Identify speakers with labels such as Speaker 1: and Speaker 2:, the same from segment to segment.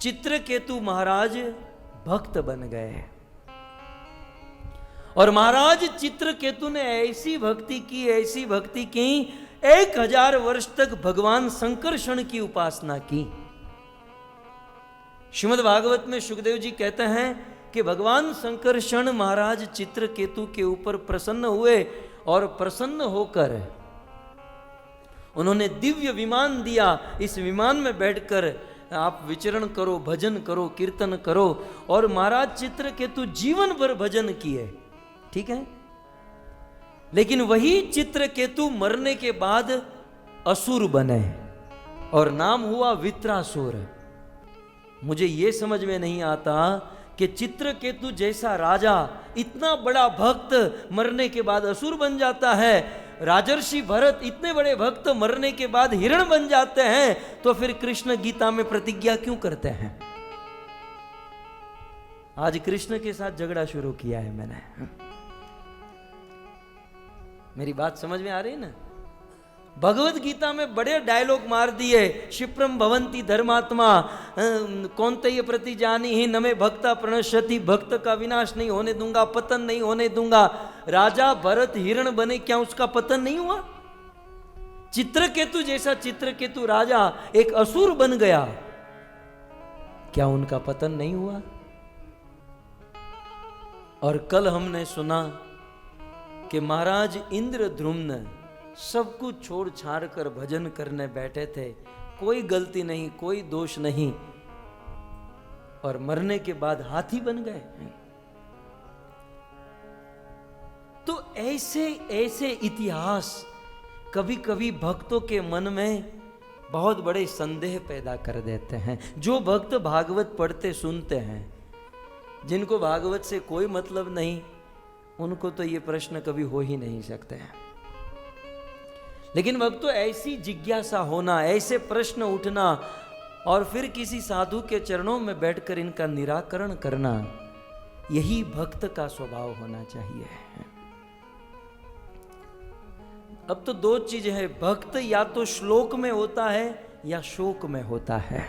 Speaker 1: चित्रकेतु महाराज भक्त बन गए। और महाराज चित्रकेतु ने ऐसी भक्ति की 1000 वर्ष तक भगवान संकर्षण की उपासना की। श्रीमद् भागवत में शुकदेव जी कहते हैं कि भगवान संकर्षण महाराज चित्रकेतु के ऊपर प्रसन्न हुए और प्रसन्न होकर उन्होंने दिव्य विमान दिया। इस विमान में बैठकर आप विचरण करो, भजन करो, कीर्तन करो। और महाराज चित्रकेतु जीवन भर भजन किए, ठीक है। लेकिन वही चित्रकेतु मरने के बाद असुर बने और नाम हुआ वित्रासुर। मुझे यह समझ में नहीं आता कि चित्रकेतु जैसा राजा, इतना बड़ा भक्त मरने के बाद असुर बन जाता है। राजर्षि भरत इतने बड़े भक्त मरने के बाद हिरण बन जाते हैं, तो फिर कृष्ण गीता में प्रतिज्ञा क्यों करते हैं? आज कृष्ण के साथ झगड़ा शुरू किया है मैंने। मेरी बात समझ में आ रही है ना? भगवत गीता में बड़े डायलॉग मार दिए। क्षिप्रम भवंती धर्मात्मा कौन्तेय प्रति जानी ही नमे भक्ता प्रणश्यति, भक्त का विनाश नहीं होने दूंगा, पतन नहीं होने दूंगा। राजा भरत हिरण बने, क्या उसका पतन नहीं हुआ? चित्रकेतु जैसा चित्रकेतु राजा एक असुर बन गया, क्या उनका पतन नहीं हुआ? और कल हमने सुना कि महाराज इंद्रद्युम्न सब कुछ छोड़ छाड़ कर भजन करने बैठे थे, कोई गलती नहीं, कोई दोष नहीं, और मरने के बाद हाथी बन गए। तो ऐसे ऐसे इतिहास कभी कभी भक्तों के मन में बहुत बड़े संदेह पैदा कर देते हैं। जो भक्त भागवत पढ़ते सुनते हैं, जिनको भागवत से कोई मतलब नहीं, उनको तो ये प्रश्न कभी हो ही नहीं सकते हैं। लेकिन भक्तों, ऐसी जिज्ञासा होना, ऐसे प्रश्न उठना और फिर किसी साधु के चरणों में बैठकर इनका निराकरण करना, यही भक्त का स्वभाव होना चाहिए। अब तो दो चीज है, भक्त या तो श्लोक में होता है या शोक में होता है,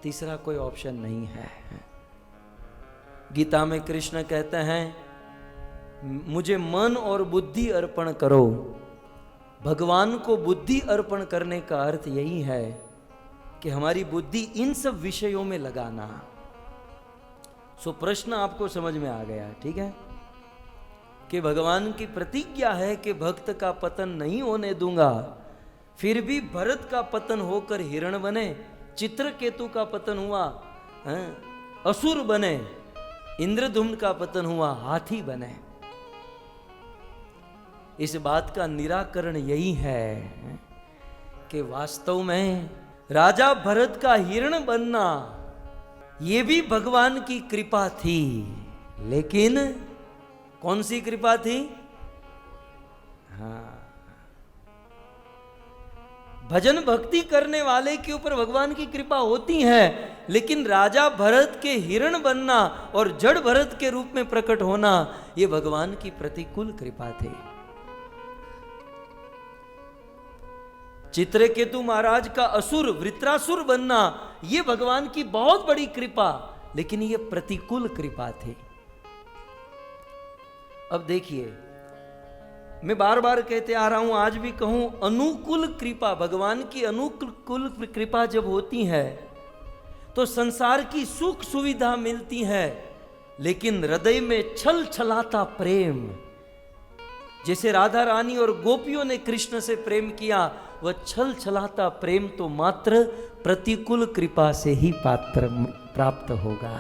Speaker 1: तीसरा कोई ऑप्शन नहीं है। गीता में कृष्ण कहते हैं, मुझे मन और बुद्धि अर्पण करो। भगवान को बुद्धि अर्पण करने का अर्थ यही है कि हमारी बुद्धि इन सब विषयों में लगाना। सो प्रश्न आपको समझ में आ गया, ठीक है, कि भगवान की प्रतिज्ञा है कि भक्त का पतन नहीं होने दूंगा। फिर भी भरत का पतन होकर हिरण बने, चित्रकेतु का पतन हुआ असुर बने, इंद्रद्युम्न का पतन हुआ हाथी बने। इस बात का निराकरण यही है कि वास्तव में राजा भरत का हिरण बनना ये भी भगवान की कृपा थी। लेकिन कौन सी कृपा थी? हाँ, भजन भक्ति करने वाले के ऊपर भगवान की कृपा होती है, लेकिन राजा भरत के हिरण बनना और जड़ भरत के रूप में प्रकट होना, यह भगवान की प्रतिकूल कृपा थी। चित्रकेतु महाराज का असुर वृत्रासुर बनना, यह भगवान की बहुत बड़ी कृपा, लेकिन यह प्रतिकूल कृपा थी। अब देखिए, मैं बार बार कहते आ रहा हूं, आज भी कहूं, अनुकूल कृपा, भगवान की अनुकूल कृपा जब होती है तो संसार की सुख सुविधा मिलती है, लेकिन हृदय में छल छलाता प्रेम, जैसे राधा रानी और गोपियों ने कृष्ण से प्रेम किया, वह छल छलाता प्रेम तो मात्र प्रतिकूल कृपा से ही प्राप्त होगा।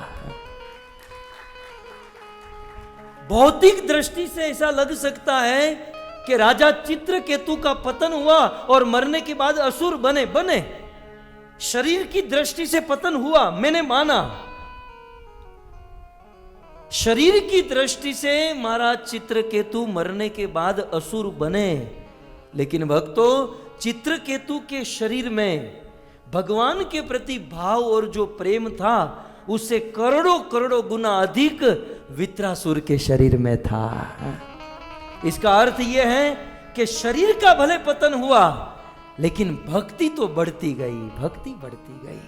Speaker 1: भौतिक दृष्टि से ऐसा लग सकता है कि राजा चित्रकेतु का पतन हुआ और मरने के बाद असुर बने। शरीर की दृष्टि से पतन हुआ, मैंने माना। शरीर की दृष्टि से महाराज चित्रकेतु मरने के बाद असुर बने, लेकिन भक्तों, चित्रकेतु के शरीर में भगवान के प्रति भाव और जो प्रेम था, उससे करोड़ों करोड़ों गुना अधिक वित्रासुर के शरीर में था। इसका अर्थ यह है कि शरीर का भले पतन हुआ, लेकिन भक्ति तो बढ़ती गई, भक्ति बढ़ती गई।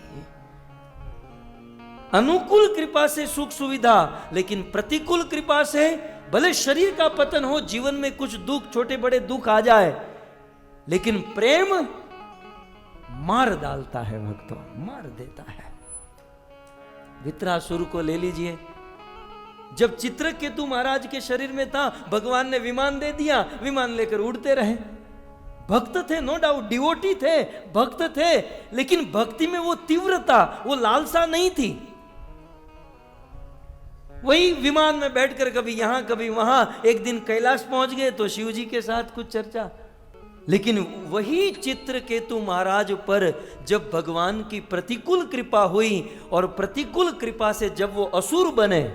Speaker 1: अनुकूल कृपा से सुख सुविधा, लेकिन प्रतिकूल कृपा से भले शरीर का पतन हो, जीवन में कुछ दुख, छोटे बड़े दुख आ जाए, लेकिन प्रेम मार डालता है भक्तों, मार देता है। वित्रासुर को ले लीजिए, जब चित्रकेतु महाराज के शरीर में था, भगवान ने विमान दे दिया, विमान लेकर उड़ते रहे। भक्त थे, नो डाउट, डिवोटी थे, भक्त थे, लेकिन भक्ति में वो तीव्रता, वो लालसा नहीं थी। वही विमान में बैठकर कभी यहां कभी वहां, एक दिन कैलाश पहुंच गए तो शिव जी के साथ कुछ चर्चा। लेकिन वही चित्रकेतु महाराज पर जब भगवान की प्रतिकूल कृपा हुई और प्रतिकूल कृपा से जब वो असुर बने,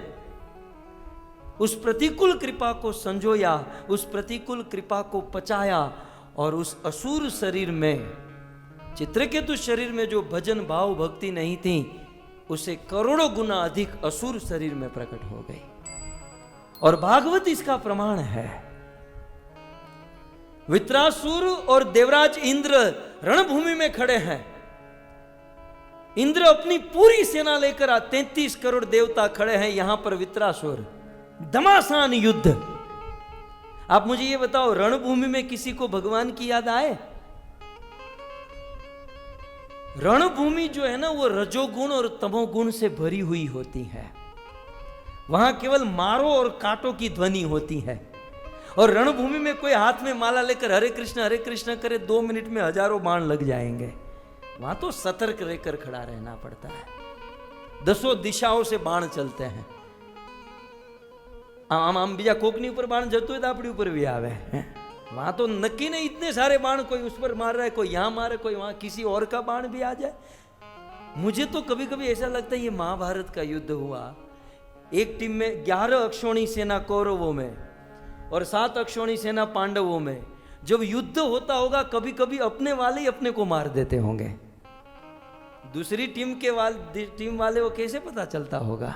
Speaker 1: उस प्रतिकूल कृपा को संजोया, उस प्रतिकूल कृपा को पचाया और उस असुर शरीर में, चित्रकेतु शरीर में जो भजन भाव भक्ति नहीं थी, उसे करोड़ों गुना अधिक असुर शरीर में प्रकट हो गई। और भागवत इसका प्रमाण है। वित्रासुर और देवराज इंद्र रणभूमि में खड़े हैं। इंद्र अपनी पूरी सेना लेकर 33 करोड़ देवता खड़े हैं, यहां पर वित्रासुर, घमासान युद्ध। आप मुझे ये बताओ, रणभूमि में किसी को भगवान की याद आए? रणभूमि जो है ना, वो रजोगुण और तमोगुण से भरी हुई होती है। वहां केवल मारो और काटो की ध्वनि होती है। और रणभूमि में कोई हाथ में माला लेकर हरे कृष्ण करे, 2 मिनट में हजारों बाण लग जाएंगे। वहां तो सतर्क रहकर खड़ा रहना पड़ता है। 10 दिशाओं से बाण चलते हैं। आम बीजा कोकनी ऊपर बाण जतो है, आपड़ी ऊपर भी आवे। वहां तो नक्की नहीं, इतने सारे बाण, कोई उस पर मार रहा है, कोई यहां मारे, कोई वहां, किसी और का बाण भी आ जाए। मुझे तो कभी कभी ऐसा लगता है ये महाभारत का युद्ध हुआ, एक टीम में 11 अक्षौणी सेना कौरवों में और 7 अक्षौणी सेना पांडवों में। जब युद्ध होता होगा, कभी कभी अपने वाले ही अपने को मार देते होंगे। दूसरी टीम वाले वो कैसे पता चलता होगा?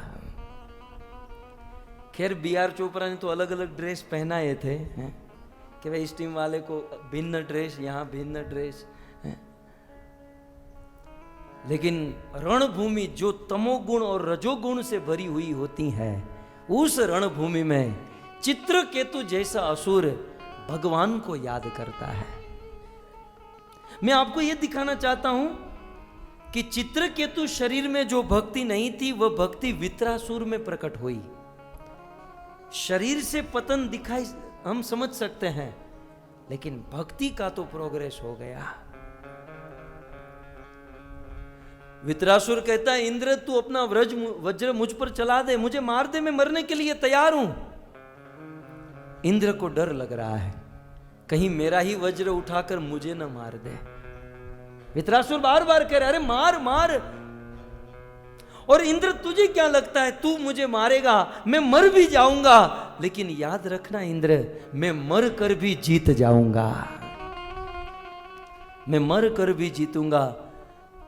Speaker 1: खैर BR चोपड़ा ने तो अलग अलग ड्रेस पहनाए थे कि भाई इस टीम वाले को भिन्न ड्रेस, यहां भिन्न ड्रेस। लेकिन रणभूमि जो तमोगुण और रजोगुण से भरी हुई होती है, उस रणभूमि में चित्रकेतु जैसा असुर भगवान को याद करता है। मैं आपको यह दिखाना चाहता हूं कि चित्रकेतु शरीर में जो भक्ति नहीं थी, वह भक्ति वित्रासुर में प्रकट हुई। शरीर से पतन दिखाई हम समझ सकते हैं, लेकिन भक्ति का तो प्रोग्रेस हो गया। वित्रासुर कहता है, इंद्र तू अपना वज्र मुझ पर चला दे, मुझे मार दे, मैं मरने के लिए तैयार हूं। इंद्र को डर लग रहा है, कहीं मेरा ही वज्र उठाकर मुझे न मार दे। वित्रासुर बार बार कह रहा है, अरे मार मार। और इंद्र तुझे क्या लगता है, तू मुझे मारेगा, मैं मर भी जाऊंगा, लेकिन याद रखना इंद्र, मैं मर कर भी जीत जाऊंगा, मैं मर कर भी जीतूंगा।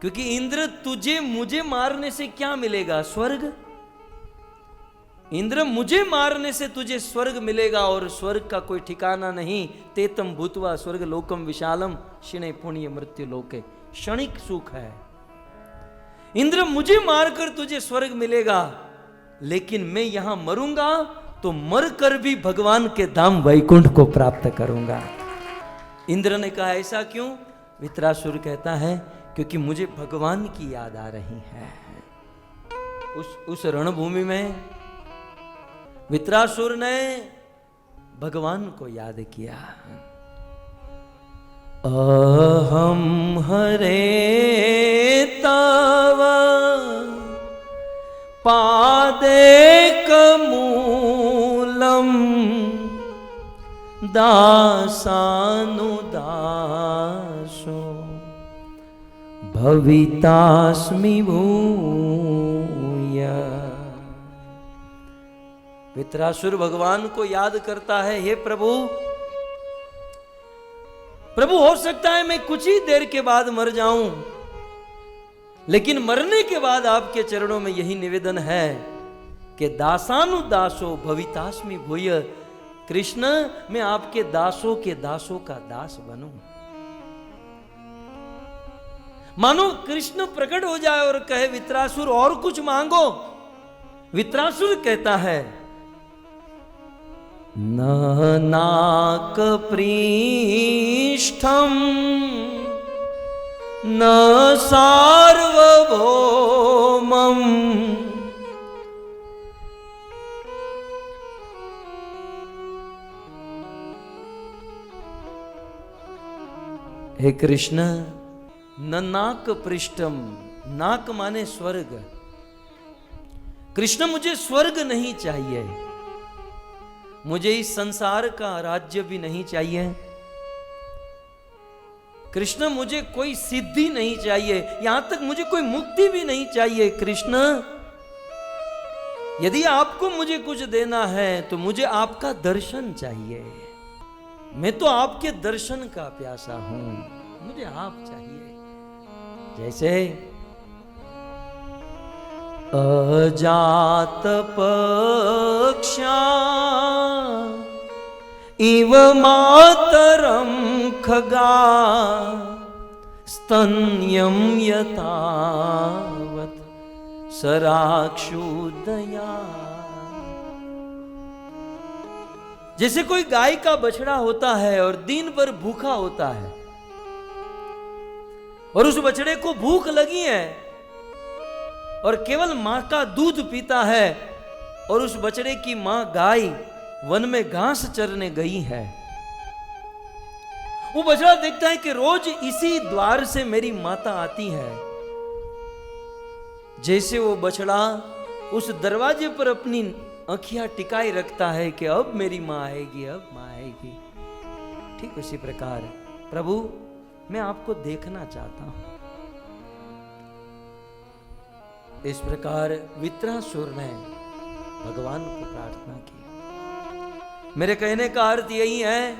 Speaker 1: क्योंकि इंद्र तुझे मुझे मारने से क्या मिलेगा? स्वर्ग। इंद्र मुझे मारने से तुझे स्वर्ग मिलेगा, और स्वर्ग का कोई ठिकाना नहीं। तेतम भूतवा स्वर्ग लोकम विशालम क्षिणे पुण्य मृत्यु लोके, क्षणिक सुख है। इंद्र मुझे मारकर तुझे स्वर्ग मिलेगा, लेकिन मैं यहां मरूंगा तो मरकर भी भगवान के धाम वैकुंठ को प्राप्त करूंगा। इंद्र ने कहा, ऐसा क्यों? वित्रासुर कहता है, क्योंकि मुझे भगवान की याद आ रही है। उस रणभूमि में वित्रासुर ने भगवान को याद किया। अहम हरे तव पादे कमूलम दासानुदासो भवितास्मि भूय। वित्रासुर भगवान को याद करता है, हे प्रभु, प्रभु हो सकता है मैं कुछ ही देर के बाद मर जाऊं, लेकिन मरने के बाद आपके चरणों में यही निवेदन है कि दासानुदासो भवितास्मि भूय। कृष्ण, मैं आपके दासों के दासों का दास बनूं। मानो कृष्ण प्रकट हो जाए और कहे वित्रासुर और कुछ मांगो। वित्रासुर कहता है न नाक पृष्ठम न सार्वभौमम हे कृष्ण, न नाक पृष्ठम, नाक माने स्वर्ग। कृष्ण मुझे स्वर्ग नहीं चाहिए, मुझे इस संसार का राज्य भी नहीं चाहिए। कृष्ण मुझे कोई सिद्धि नहीं चाहिए, यहां तक मुझे कोई मुक्ति भी नहीं चाहिए। कृष्ण यदि आपको मुझे कुछ देना है तो मुझे आपका दर्शन चाहिए। मैं तो आपके दर्शन का प्यासा हूं, मुझे आप चाहिए। जैसे अजात पक्षा इव मातरम खगा स्तन्यम यतावत सराक्षुदया। जैसे कोई गाय का बछड़ा होता है और दिन भर भूखा होता है और उस बछड़े को भूख लगी है और केवल मां का दूध पीता है और उस बछड़े की मां गाय वन में घास चरने गई है। वो बछड़ा देखता है कि रोज इसी द्वार से मेरी माता आती है। जैसे वो बछड़ा उस दरवाजे पर अपनी आंखियां टिकाए रखता है कि अब मेरी मां आएगी, अब मां आएगी, ठीक उसी प्रकार प्रभु मैं आपको देखना चाहता हूं। इस प्रकार वित्रासुर ने भगवान को प्रार्थना की। मेरे कहने का अर्थ यही है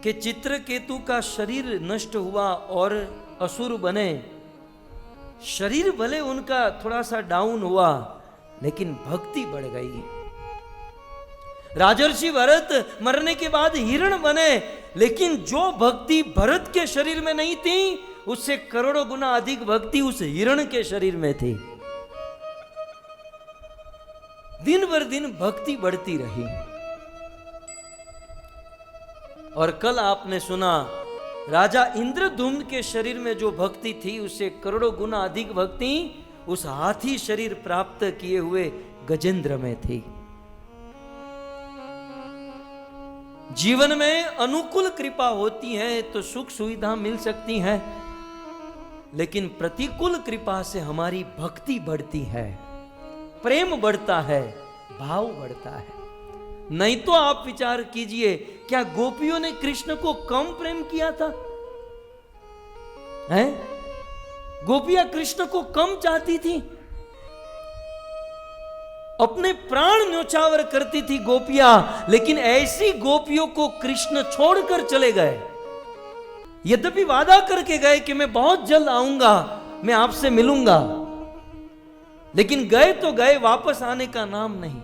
Speaker 1: कि चित्रकेतु का शरीर नष्ट हुआ और असुर बने। शरीर भले उनका थोड़ा सा डाउन हुआ लेकिन भक्ति बढ़ गई। राजर्षि भरत मरने के बाद हिरण बने, लेकिन जो भक्ति भरत के शरीर में नहीं थी उससे करोड़ों गुना अधिक भक्ति उस हिरण के शरीर में थी। दिन भर दिन भक्ति बढ़ती रही। और कल आपने सुना राजा इंद्रदुम्न के शरीर में जो भक्ति थी उससे करोड़ों गुना अधिक भक्ति उस हाथी शरीर प्राप्त किए हुए गजेंद्र में थी। जीवन में अनुकूल कृपा होती है तो सुख सुविधा मिल सकती है, लेकिन प्रतिकूल कृपा से हमारी भक्ति बढ़ती है, प्रेम बढ़ता है, भाव बढ़ता है। नहीं तो आप विचार कीजिए, क्या गोपियों ने कृष्ण को कम प्रेम किया था? हैं? गोपियां कृष्ण को कम चाहती थी? अपने प्राण न्योछावर करती थी गोपियां, लेकिन ऐसी गोपियों को कृष्ण छोड़कर चले गए। यद्यपि वादा करके गए कि मैं बहुत जल्द आऊंगा, मैं आपसे मिलूंगा, लेकिन गए तो गए, वापस आने का नाम नहीं।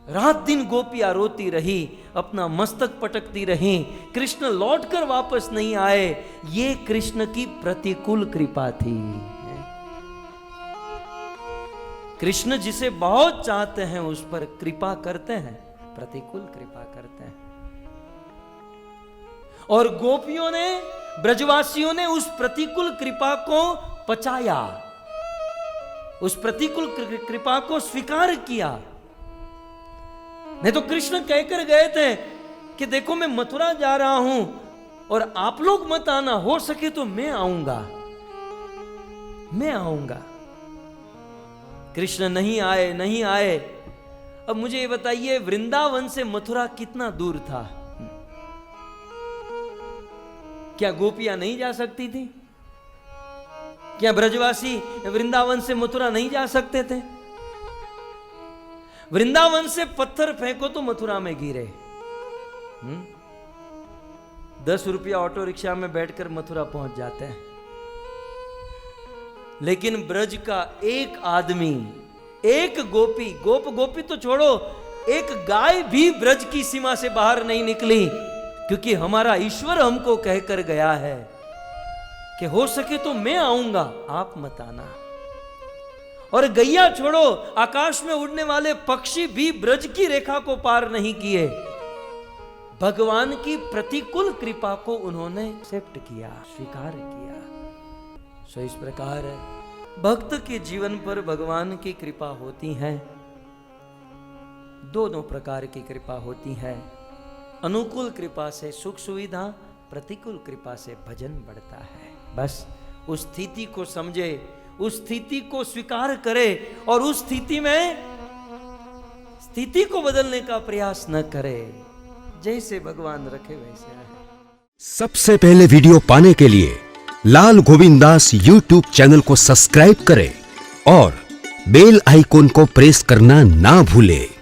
Speaker 1: रात दिन गोपियां रोती रही, अपना मस्तक पटकती रही, कृष्ण लौटकर वापस नहीं आए। ये कृष्ण की प्रतिकूल कृपा थी। कृष्ण जिसे बहुत चाहते हैं उस पर कृपा करते हैं, प्रतिकूल कृपा करते हैं। और गोपियों ने, ब्रजवासियों ने उस प्रतिकूल कृपा को पचाया, उस प्रतिकूल कृपा को स्वीकार किया। नहीं तो कृष्ण कहकर गए थे कि देखो मैं मथुरा जा रहा हूं और आप लोग मत आना, हो सके तो मैं आऊंगा, मैं आऊंगा। कृष्ण नहीं आए, नहीं आए। अब मुझे ये बताइए, वृंदावन से मथुरा कितना दूर था? क्या गोपियां नहीं जा सकती थी? क्या ब्रजवासी वृंदावन से मथुरा नहीं जा सकते थे? वृंदावन से पत्थर फेंको तो मथुरा में गिरे। 10 रुपया ऑटो रिक्शा में बैठकर मथुरा पहुंच जाते हैं। लेकिन ब्रज का एक आदमी, एक गोपी, गोपी तो छोड़ो, एक गाय भी ब्रज की सीमा से बाहर नहीं निकली, क्योंकि हमारा ईश्वर हमको कहकर गया है कि हो सके तो मैं आऊंगा, आप मत आना। और गैया छोड़ो, आकाश में उड़ने वाले पक्षी भी ब्रज की रेखा को पार नहीं किए। भगवान की प्रतिकूल कृपा को उन्होंने एक्सेप्ट किया, स्वीकार किया। सो इस प्रकार भक्त के जीवन पर भगवान की कृपा होती है। दोनों प्रकार की कृपा होती है। अनुकूल कृपा से सुख सुविधा, प्रतिकूल कृपा से भजन बढ़ता है। बस उस स्थिति को समझे, उस स्थिति को स्वीकार करे और उस स्थिति में स्थिति को बदलने का प्रयास न करे। जैसे भगवान रखे वैसे रहे।
Speaker 2: सबसे पहले वीडियो पाने के लिए लाल गोविंद दास यूट्यूब चैनल को सब्सक्राइब करें और बेल आइकॉन को प्रेस करना ना भूलें।